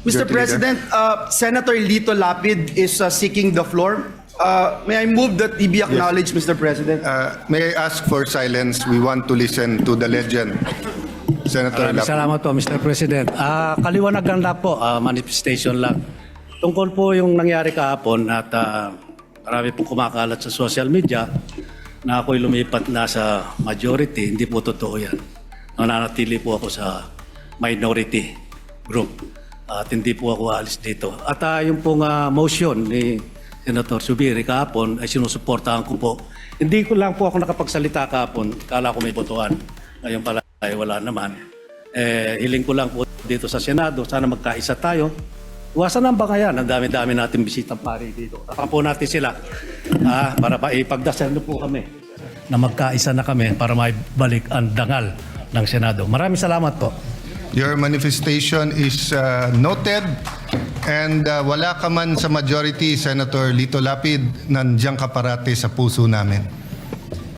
Mr. President, Senator Lito Lapid is seeking the floor. May I move that he be acknowledged, Mr. President? May I ask for silence? We want to listen to the legend. Senator Lapid. Salamat po, Mr. President. Kaliwanagan lang po, manifestation lang. Tungkol po yung nangyari kahapon at marami pong kumakalat sa social media na ako'y lumipat na sa majority. Hindi po totoo yan. Nananatili po ako sa minority group at hindi po ako alis dito. At yung pong motion ni Senator Zubiri kahapon ay sinusuportahan ko po. Hindi ko lang po ako nakapagsalita kahapon. Kala ko may botohan. Ngayon pala ay wala naman. Hiling ko lang po dito sa Senado. Sana magkaisa tayo. Iwasan ang bangayan. Ang dami-dami natin bisitang pari dito. Tapan po natin sila para ipagdasal na po kami na magkaisa na kami para maibalik ang dangal ng Senado. Maraming salamat po. Your manifestation is noted and wala ka man sa majority, Senator Lito Lapid, nandiyan ka parati sa puso namin.